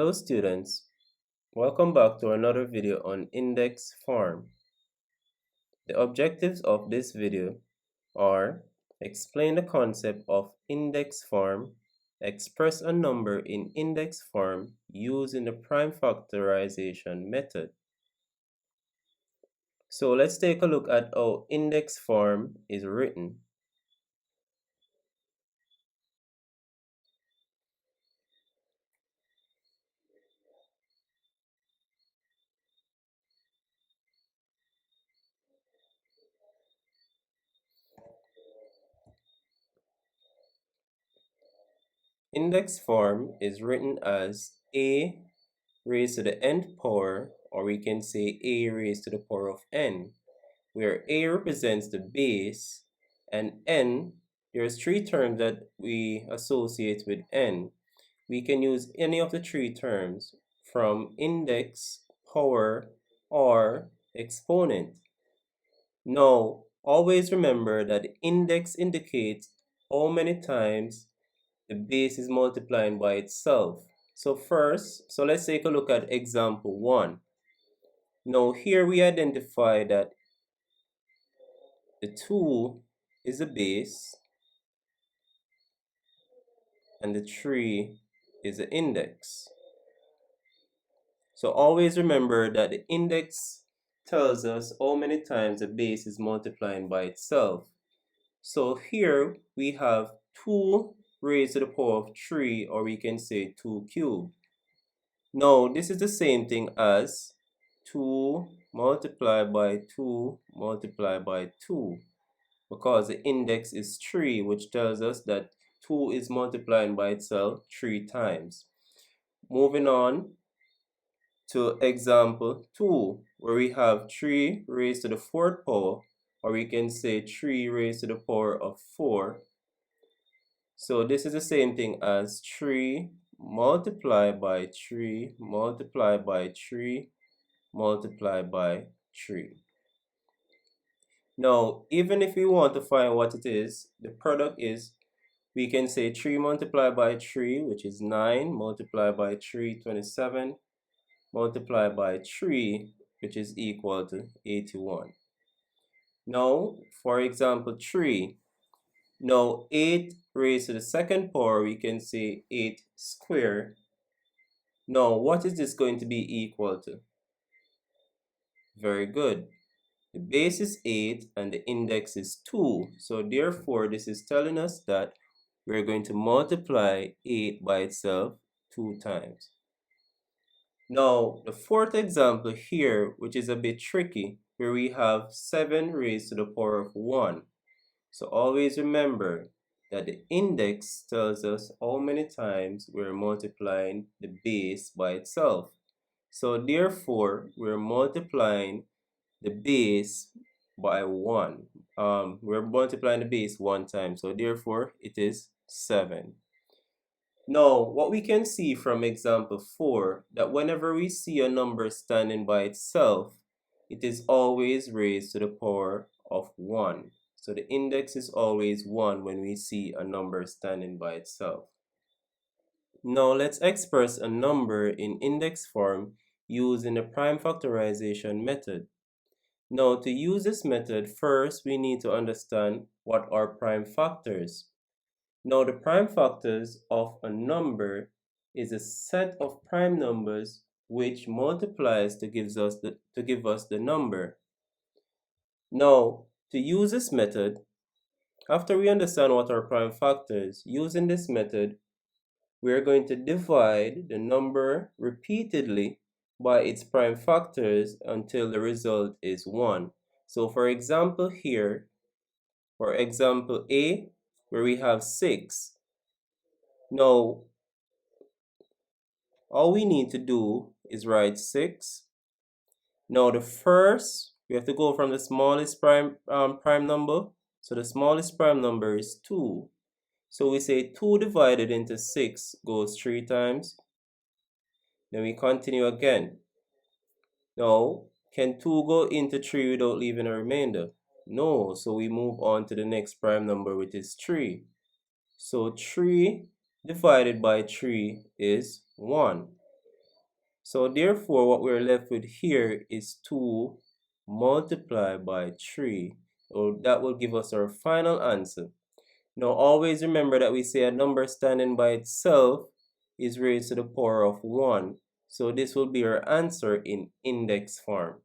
Hello students, welcome back to another video on index form. The objectives of this video are explain the concept of index form, express a number in index form using the prime factorization method. So let's take a look at how index form is written. Index form is written as a raised to the nth power, or we can say a raised to the power of n, where a represents the base and n, there's three terms that we associate with n. We can use any of the three terms from index, power, or exponent. Now, always remember that the index indicates how many times the base is multiplying by itself. So let's take a look at example 1. Now here we identify that the 2 is the base and the 3 is the index. So always remember that the index tells us how many times the base is multiplying by itself. So here we have 2 raised to the power of 3, or we can say 2 cubed. Now this is the same thing as 2 multiplied by 2 multiplied by 2, because the index is 3, which tells us that 2 is multiplying by itself 3 times. Moving on to example 2, where we have 3 raised to the 4th power, or we can say 3 raised to the power of 4. So this is the same thing as 3 multiplied by 3 multiplied by 3 multiplied by 3. Now, even if we want to find what it is, the product is, we can say 3 multiplied by 3, which is 9, multiplied by 3, 27, multiplied by 3, which is equal to 81. Now, for example 3, now 8 raised to the 2nd power, we can say 8 squared. Now, what is this going to be equal to? Very good. The base is 8 and the index is 2. So therefore, this is telling us that we're going to multiply 8 by itself 2 times. Now, the 4th example here, which is a bit tricky, where we have 7 raised to the power of 1. So always remember that the index tells us how many times we're multiplying the base by itself. So therefore, we're multiplying the base by 1. We're multiplying the base 1 time, so therefore it is 7. Now, what we can see from example 4, that whenever we see a number standing by itself, it is always raised to the power of 1. So the index is always 1 when we see a number standing by itself. Now let's express a number in index form using the prime factorization method. Now, to use this method, first we need to understand what are prime factors. Now, the prime factors of a number is a set of prime numbers which multiplies to give us the number. Now, to use this method, after we understand what are prime factors, using this method, we are going to divide the number repeatedly by its prime factors until the result is 1. So for example here, for example A, where we have 6. Now, all we need to do is write 6. Now the first, we have to go from the smallest prime number. So the smallest prime number is 2. So we say 2 divided into 6 goes 3 times. Then we continue again. Now, can 2 go into 3 without leaving a remainder? No, so we move on to the next prime number, which is 3. So 3 divided by 3 is 1. So therefore, what we're left with here is 2 multiplied by 3. So that will give us our final answer. Now always remember that we say a number standing by itself is raised to the power of 1. So this will be our answer in index form.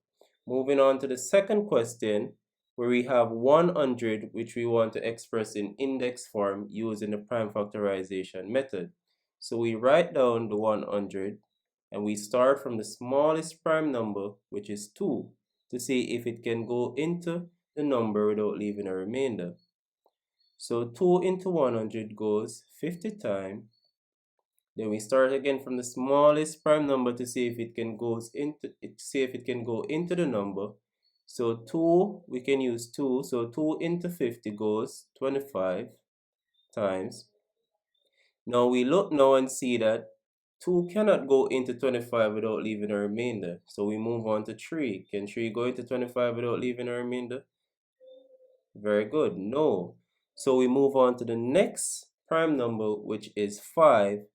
Moving on to the second question, where we have 100, which we want to express in index form using the prime factorization method. So we write down the 100 and we start from the smallest prime number, which is 2, to see if it can go into the number without leaving a remainder. So 2 into 100 goes 50 times. Then we start again from the smallest prime number to see if it can go into the number. So 2, we can use 2. So 2 into 50 goes 25 times. Now we look now and see that 2 cannot go into 25 without leaving a remainder. So we move on to 3. Can 3 go into 25 without leaving a remainder? Very good. No. So we move on to the next prime number, which is 5.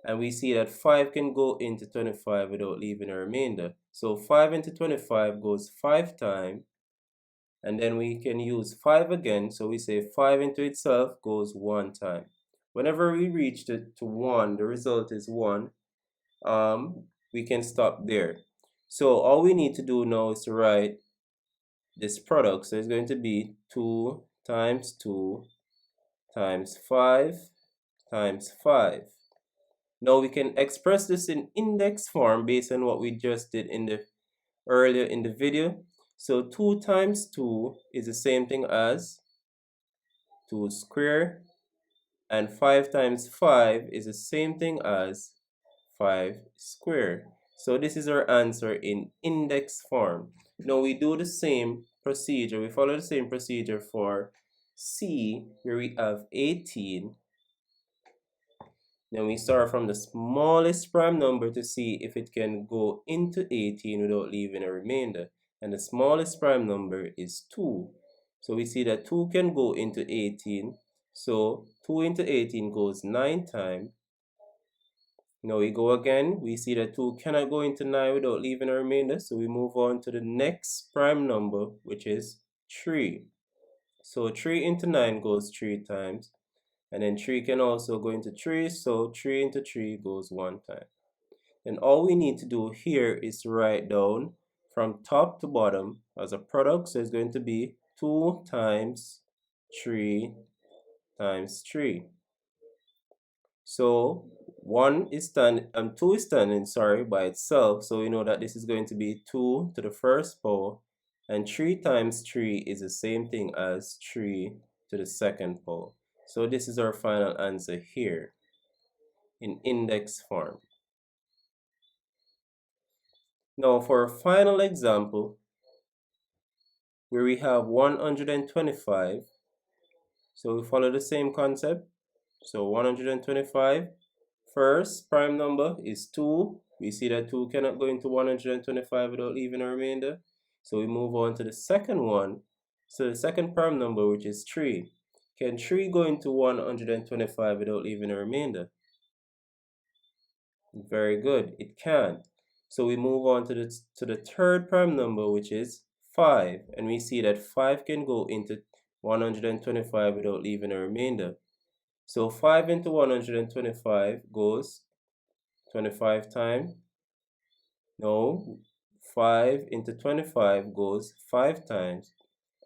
And we see that 5 can go into 25 without leaving a remainder. So 5 into 25 goes 5 times. And then we can use 5 again. So we say 5 into itself goes 1 time. Whenever we reach to 1, the result is 1. We can stop there. So all we need to do now is to write this product. So it's going to be 2 times 2 times 5 times 5. Now we can express this in index form based on what we just did earlier in the video. So 2 times 2 is the same thing as 2 squared, and 5 times 5 is the same thing as 5 squared. So this is our answer in index form. Now we do the same procedure, we follow the same procedure for C, where we have 18. Then we start from the smallest prime number to see if it can go into 18 without leaving a remainder. And the smallest prime number is 2. So we see that 2 can go into 18. So 2 into 18 goes 9 times. Now we go again. We see that 2 cannot go into 9 without leaving a remainder. So we move on to the next prime number, which is 3. So 3 into 9 goes 3 times. And then 3 can also go into 3, so 3 into 3 goes 1 time. And all we need to do here is to write down from top to bottom as a product. So it's going to be 2 times 3 times 3. So 2 is standing, by itself. So we know that this is going to be 2 to the first power. And 3 times 3 is the same thing as 3 to the second power. So this is our final answer here in index form. Now for a final example, where we have 125. So we follow the same concept. So 125, first prime number is 2. We see that 2 cannot go into 125 without leaving a remainder. So we move on to the second one. So the second prime number, which is 3. Can 3 go into 125 without leaving a remainder? Very good, it can. So we move on to the third prime number, which is 5. And we see that 5 can go into 125 without leaving a remainder. So 5 into 125 goes 25 times. No, 5 into 25 goes 5 times.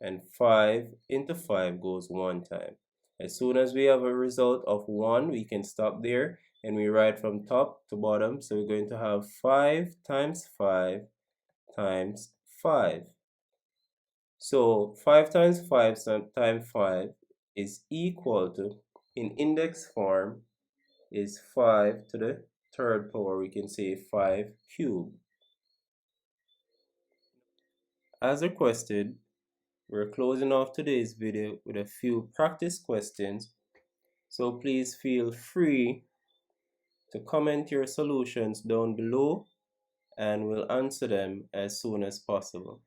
And 5 into 5 goes 1 time. As soon as we have a result of 1, we can stop there and we write from top to bottom. So we're going to have 5 times 5 times 5. So 5 times 5 times 5 is equal to, in index form, is 5 to the third power. We can say 5 cubed. As requested, we're closing off today's video with a few practice questions. So please feel free to comment your solutions down below and we'll answer them as soon as possible.